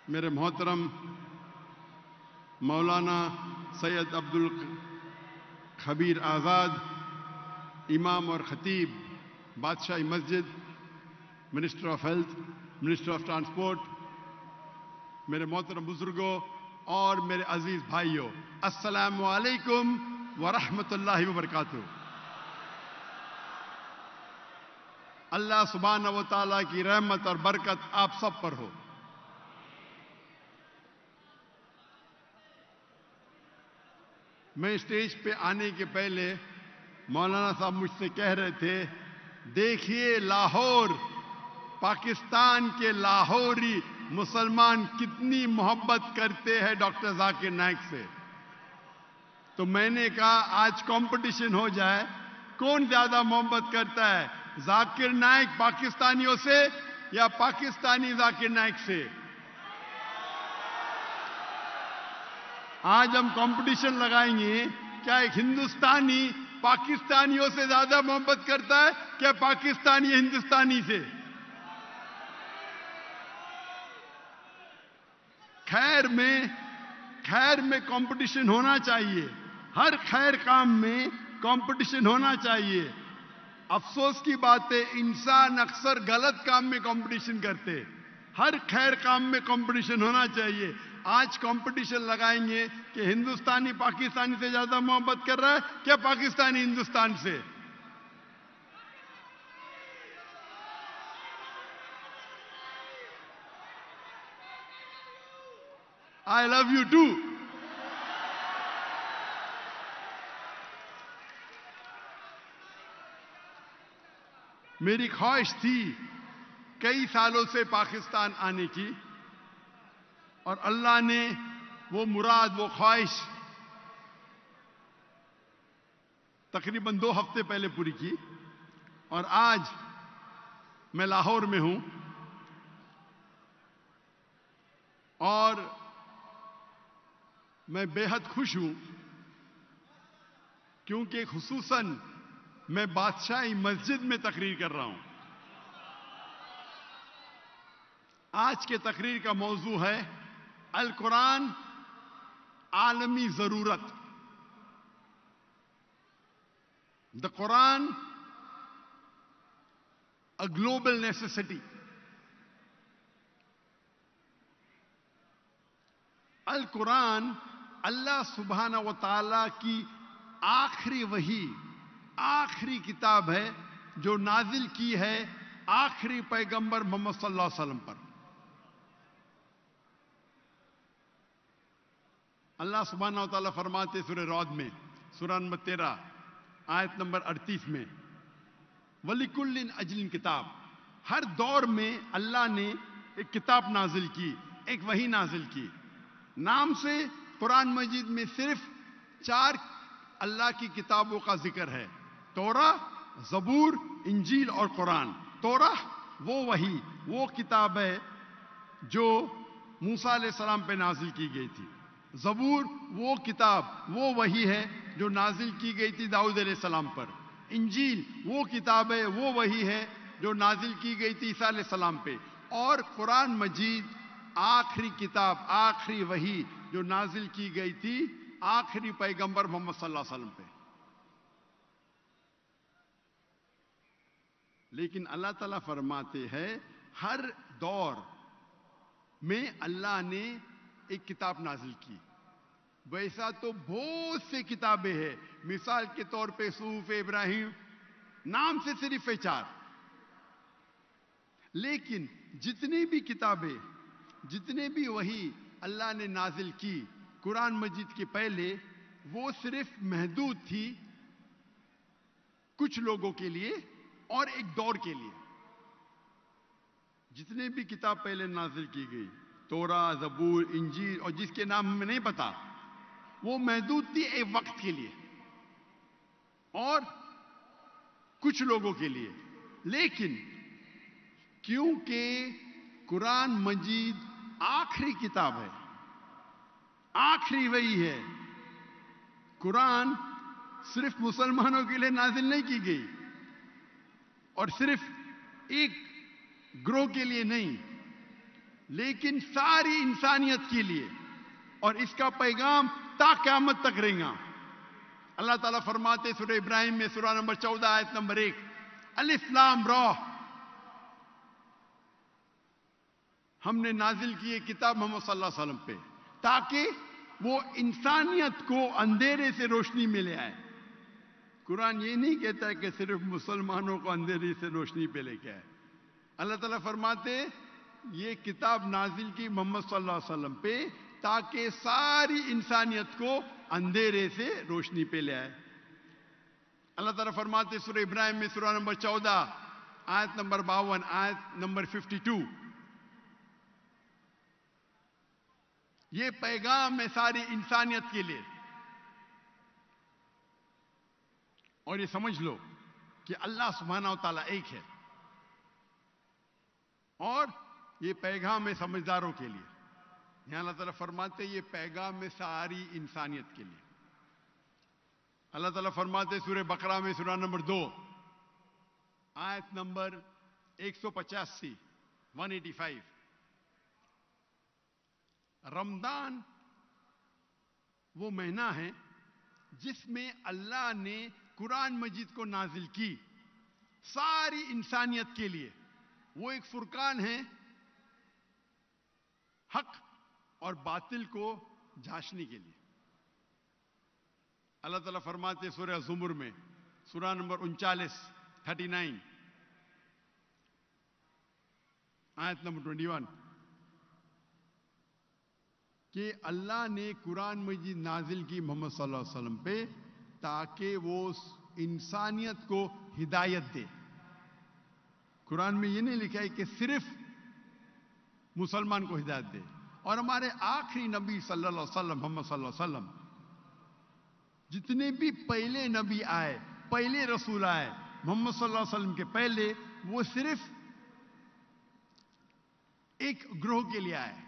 میرے محترم مولانا سید عبدالخبیر آزاد، امام اور خطیب بادشاہی مسجد، minister of health, minister of transport, میرے محترم بزرگوں اور میرے عزیز بھائیوں، السلام علیکم ورحمۃ اللہ وبرکاتہ۔ اللہ سبحانہ و تعالیٰ کی رحمت اور برکت آپ سب پر ہو۔ میں اسٹیج پہ آنے کے پہلے مولانا صاحب مجھ سے کہہ رہے تھے، دیکھیے لاہور، پاکستان کے لاہوری مسلمان کتنی محبت کرتے ہیں ڈاکٹر ذاکر نائک سے۔ تو میں نے کہا آج کمپٹیشن ہو جائے، کون زیادہ محبت کرتا ہے، ذاکر نائک پاکستانیوں سے یا پاکستانی ذاکر نائک سے؟ آج ہم کمپٹیشن لگائیں گے، کیا ایک ہندوستانی پاکستانیوں سے زیادہ محبت کرتا ہے کیا پاکستانی ہندوستانی سے؟ خیر میں کمپٹیشن ہونا چاہیے، ہر خیر کام میں کمپٹیشن ہونا چاہیے۔ افسوس کی بات ہے انسان اکثر غلط کام میں کمپٹیشن کرتے، ہر خیر کام میں کمپٹیشن ہونا چاہیے۔ آج کمپٹیشن لگائیں گے کہ ہندوستانی پاکستانی سے زیادہ محبت کر رہا ہے کیا پاکستانی ہندوستان سے؟ I love you too. میری خواہش تھی کئی سالوں سے پاکستان آنے کی، اور اللہ نے وہ مراد، وہ خواہش تقریباً 2 ہفتے پہلے پوری کی، اور آج میں لاہور میں ہوں، اور میں بے حد خوش ہوں کیونکہ خصوصاً میں بادشاہی مسجد میں تقریر کر رہا ہوں۔ آج کے تقریر کا موضوع ہے القرآن عالمی ضرورت۔ The Quran a global necessity۔ القرآن اللہ سبحانہ و تعالیٰ کی آخری وحی، آخری کتاب ہے جو نازل کی ہے آخری پیغمبر محمد صلی اللہ علیہ وسلم پر۔ اللہ سبحانہ و تعالیٰ فرماتے سورہ رعد میں، سورہ نمبر 13 آیت نمبر 38 میں، وَلِكُلٍّ أَجْلٍ کتاب۔ ہر دور میں اللہ نے ایک کتاب نازل کی، ایک وحی نازل کی۔ نام سے قرآن مجید میں صرف 4 اللہ کی کتابوں کا ذکر ہے، توراہ، زبور، انجیل اور قرآن۔ توراہ وہ وحی، وہ کتاب ہے جو موسیٰ علیہ السلام پہ نازل کی گئی تھی۔ زبور وہ کتاب، وہ وحی ہے جو نازل کی گئی تھی داؤد علیہ السلام پر۔ انجیل وہ کتاب ہے، وہ وحی ہے جو نازل کی گئی تھی عیسیٰ علیہ السلام پہ۔ اور قرآن مجید آخری کتاب، آخری وحی جو نازل کی گئی تھی آخری پیغمبر محمد صلی اللہ علیہ وسلم پہ۔ لیکن اللہ تعالیٰ فرماتے ہیں ہر دور میں اللہ نے ایک کتاب نازل کی۔ ویسا تو بہت سے کتابیں ہیں، مثال کے طور پہ صحف ابراہیم، نام سے صرف 4۔ لیکن جتنی بھی کتابیں، جتنے بھی وحی اللہ نے نازل کی قرآن مجید کے پہلے، وہ صرف محدود تھی کچھ لوگوں کے لیے اور ایک دور کے لیے۔ جتنے بھی کتاب پہلے نازل کی گئی، توراہ، زبور، انجیل اور جس کے نام ہمیں نہیں پتا، وہ محدود تھی ایک وقت کے لیے اور کچھ لوگوں کے لیے۔ لیکن کیونکہ قرآن مجید آخری کتاب ہے، آخری وحی ہے، قرآن صرف مسلمانوں کے لیے نازل نہیں کی گئی اور صرف ایک گروہ کے لیے نہیں، لیکن ساری انسانیت کے لیے، اور اس کا پیغام تا قیامت تک رہے گا۔ اللہ تعالیٰ فرماتے سورہ ابراہیم میں سورہ نمبر 14 آیت نمبر 1، الف لام را، ہم نے نازل کی یہ کتاب محمد صلی اللہ علیہ وسلم پہ تاکہ وہ انسانیت کو اندھیرے سے روشنی میں لے آئے۔ قرآن یہ نہیں کہتا ہے کہ صرف مسلمانوں کو اندھیرے سے روشنی پہ لے کے آئے۔ اللہ تعالیٰ فرماتے یہ کتاب نازل کی محمد صلی اللہ علیہ وسلم پہ تاکہ ساری انسانیت کو اندھیرے سے روشنی پہ لے آئے۔ اللہ تعالیٰ فرماتے سورہ ابراہیم میں سورہ نمبر 14 آیت نمبر 52 آیت نمبر 52، یہ پیغام ہے ساری انسانیت کے لیے، اور یہ سمجھ لو کہ اللہ سبحانہ و تعالیٰ ایک ہے، اور یہ پیغام ہے سمجھداروں کے لیے۔ یہاں اللہ تعالیٰ فرماتے یہ پیغام ہے ساری انسانیت کے لیے۔ اللہ تعالیٰ فرماتے سورہ بقرہ میں سورہ نمبر 2 آیت نمبر 185 185، رمضان وہ مہینہ ہے جس میں اللہ نے قرآن مجید کو نازل کی ساری انسانیت کے لیے۔ وہ ایک فرقان ہے حق اور باطل کو جھانچنے کے لیے۔ اللہ تعالیٰ فرماتے سورہ زمر میں سورہ نمبر 39 آیت نمبر 21 کہ اللہ نے قرآن مجید نازل کی محمد صلی اللہ علیہ وسلم پہ تاکہ وہ انسانیت کو ہدایت دے۔ قرآن میں یہ نہیں لکھا ہے کہ صرف مسلمان کو ہدایت دے، اور ہمارے آخری نبی صلی اللہ علیہ وسلم محمد صلی اللہ علیہ وسلم، جتنے بھی پہلے نبی آئے، پہلے رسول آئے محمد صلی اللہ علیہ وسلم کے پہلے، وہ صرف ایک گروہ کے لیے آئے۔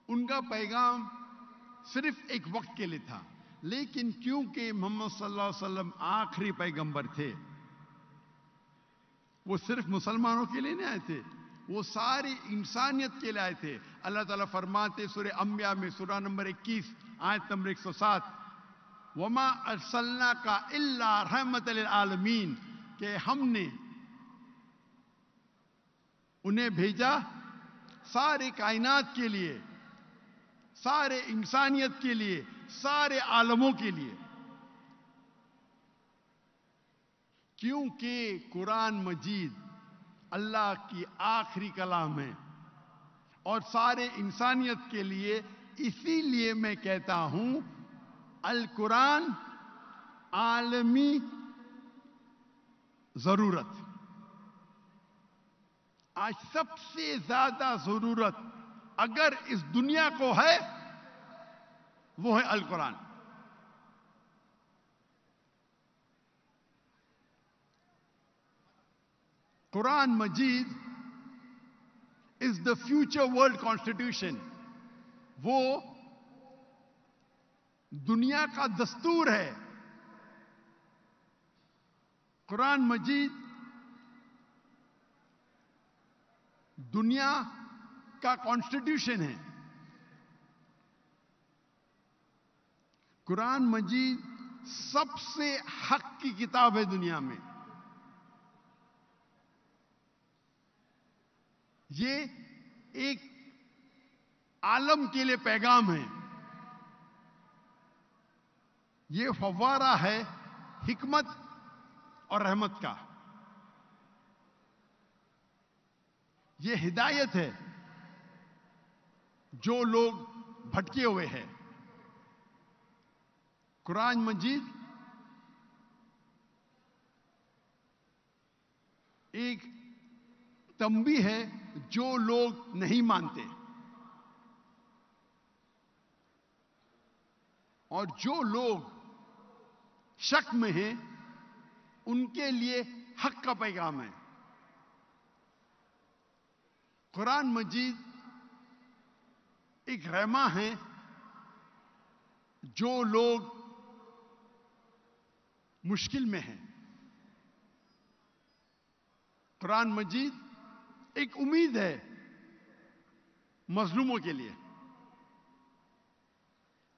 ان کا پیغام صرف ایک وقت کے لیے تھا، لیکن کیونکہ محمد صلی اللہ علیہ وسلم آخری پیغمبر تھے، وہ صرف مسلمانوں کے لیے نہیں آئے تھے، وہ ساری انسانیت کے لیے آئے تھے۔ اللہ تعالیٰ فرماتے سورہ انبیاء میں سورہ نمبر 21 آیت نمبر 107، وَمَا أَرْسَلْنَاكَ إِلَّا رَحْمَةً لِلْعَالَمِينَ، کہ ہم نے انہیں بھیجا سارے کائنات کے لیے، سارے انسانیت کے لیے، سارے عالموں کے لیے۔ کیونکہ قرآن مجید اللہ کی آخری کلام ہے اور سارے انسانیت کے لیے، اسی لیے میں کہتا ہوں القرآن عالمی ضرورت۔ آج سب سے زیادہ ضرورت اگر اس دنیا کو ہے وہ ہے القرآن۔ قرآن مجید از دا فیوچر ورلڈ کانسٹیٹیوشن، وہ دنیا کا دستور ہے۔ قرآن مجید دنیا کا کانسٹیٹیوشن ہے۔ قرآن مجید سب سے حق کی کتاب ہے دنیا میں۔ یہ ایک عالم کے لیے پیغام ہے، یہ فوارہ ہے حکمت اور رحمت کا، یہ ہدایت ہے جو لوگ بھٹکے ہوئے ہیں۔ قرآن مجید ایک تنبیہ ہے جو لوگ نہیں مانتے، اور جو لوگ شک میں ہیں ان کے لیے حق کا پیغام ہے۔ قرآن مجید ایک رحمہ ہے جو لوگ مشکل میں ہیں۔ قرآن مجید ایک امید ہے مظلوموں کے لیے.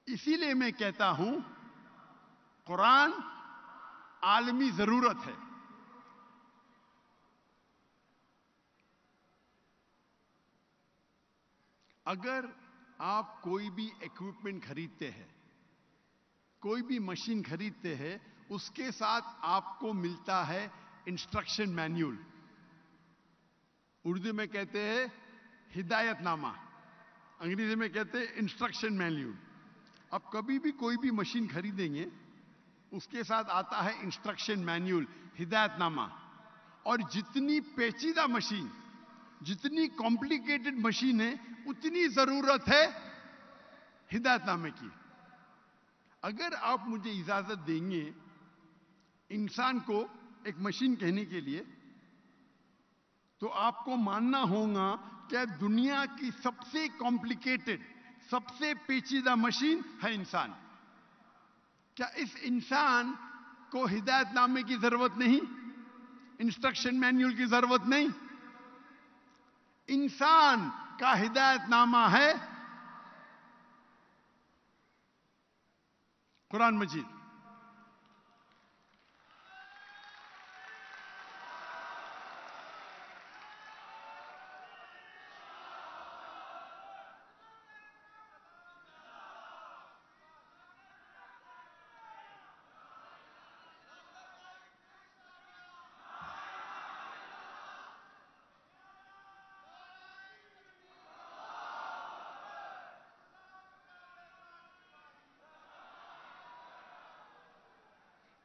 اسی لیے میں کہتا ہوں قرآن عالمی ضرورت ہے. اگر آپ کوئی بھی ایکوپمنٹ خریدتے ہیں، کوئی بھی مشین خریدتے ہیں، اس کے ساتھ آپ کو ملتا ہے انسٹرکشن مینیول. اردو میں کہتے ہیں ہدایت نامہ، انگریزی میں کہتے ہیں انسٹرکشن مینیول. اب کبھی بھی کوئی بھی مشین خریدیں گے، اس کے ساتھ آتا ہے انسٹرکشن مینیول، ہدایت نامہ. اور جتنی پیچیدہ مشین، جتنی کمپلیکیٹڈ مشین ہے، اتنی ضرورت ہے ہدایت نامے کی. اگر آپ مجھے اجازت دیں گے انسان کو ایک مشین کہنے کے لیے، تو آپ کو ماننا ہوگا کہ دنیا کی سب سے کمپلیکیٹڈ، سب سے پیچیدہ مشین ہے انسان. کیا اس انسان کو ہدایت نامے کی ضرورت نہیں؟ انسٹرکشن مینیول کی ضرورت نہیں؟ انسان کا ہدایت نامہ ہے قرآن مجید.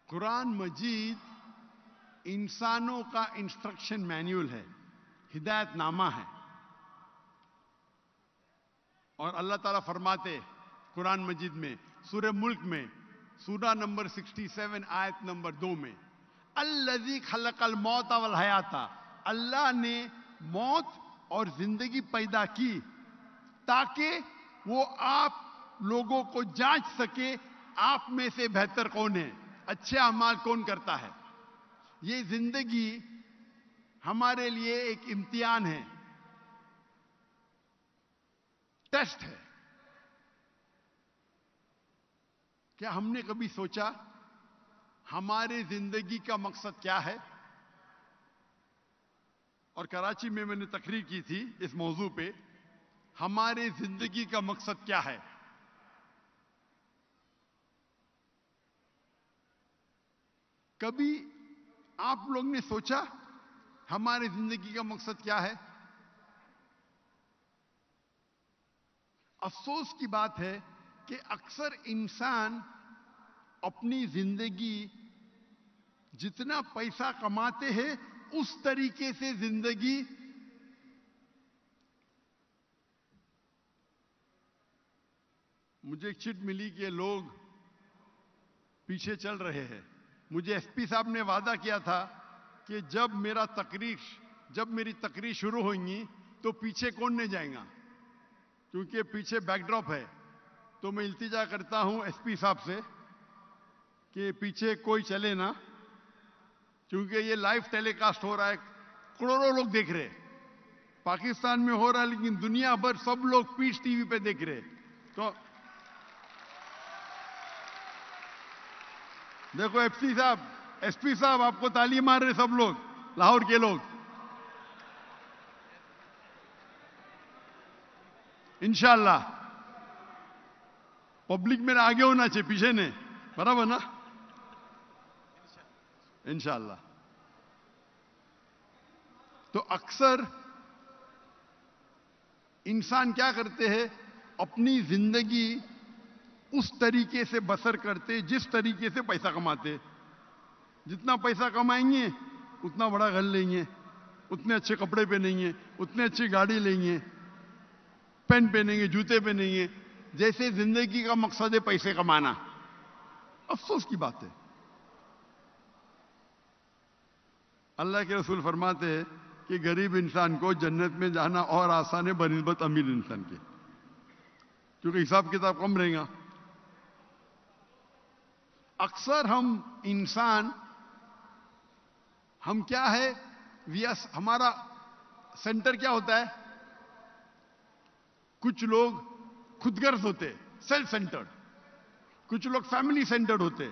قرآن مجید انسانوں کا انسٹرکشن مینیول ہے، ہدایت نامہ ہے. اور اللہ تعالیٰ فرماتے قرآن مجید میں سورہ ملک میں سورہ نمبر 67 آیت نمبر 2 میں، الذی خلق الموت والحیات، اللہ نے موت اور زندگی پیدا کی تاکہ وہ آپ لوگوں کو جانچ سکے آپ میں سے بہتر کون ہے، اچھے اعمال کون کرتا ہے. یہ زندگی ہمارے لیے ایک امتحان ہے، ٹیسٹ ہے. کیا ہم نے کبھی سوچا ہمارے زندگی کا مقصد کیا ہے؟ اور کراچی میں نے تقریر کی تھی اس موضوع پہ، ہمارے زندگی کا مقصد کیا ہے؟ کبھی آپ لوگ نے سوچا ہماری زندگی کا مقصد کیا ہے؟ افسوس کی بات ہے کہ اکثر انسان اپنی زندگی جتنا پیسہ کماتے ہیں اس طریقے سے زندگی مجھے ایک چٹ ملی کہ لوگ پیچھے چل رہے ہیں. مجھے ایس پی صاحب نے وعدہ کیا تھا کہ جب میری تقریر شروع ہوگی تو پیچھے کون نہیں جائے گا، کیونکہ پیچھے بیک ڈراپ ہے. تو میں التجا کرتا ہوں ایس پی صاحب سے کہ پیچھے کوئی چلے نا، کیونکہ یہ لائیو ٹیلی کاسٹ ہو رہا ہے، کروڑوں لوگ دیکھ رہے. پاکستان میں ہو رہا ہے لیکن دنیا بھر سب لوگ پیچ ٹی وی پہ دیکھ رہے. تو دیکھو ایس پی صاحب آپ کو تالی مار رہے سب لوگ، لاہور کے لوگ. انشاءاللہ پبلک میرے آگے ہونا چاہیے، پیچھے نہیں، برابر نا؟ انشاءاللہ. تو اکثر انسان کیا کرتے ہیں، اپنی زندگی اس طریقے سے بسر کرتے جس طریقے سے پیسہ کماتے. جتنا پیسہ کمائیں گے اتنا بڑا گھر لیں گے، اتنے اچھے کپڑے پہنیں گے، اتنے اچھی گاڑی لیں گے، پین پہنیں گے، جوتے پہنیں گے. جیسے زندگی کا مقصد ہے پیسے کمانا. افسوس کی بات ہے. اللہ کے رسول فرماتے ہیں کہ غریب انسان کو جنت میں جانا اور آسان ہے بنسبت امیر انسان کے، کیونکہ حساب کتاب کم رہے گا. اکثر ہم کیا ہے، ہمارا سینٹر کیا ہوتا ہے؟ کچھ لوگ خود غرض ہوتے، سیلف سینٹرڈ، کچھ لوگ فیملی سینٹرڈ ہوتے،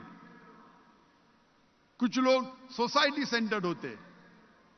کچھ لوگ سوسائٹی سینٹرڈ ہوتے،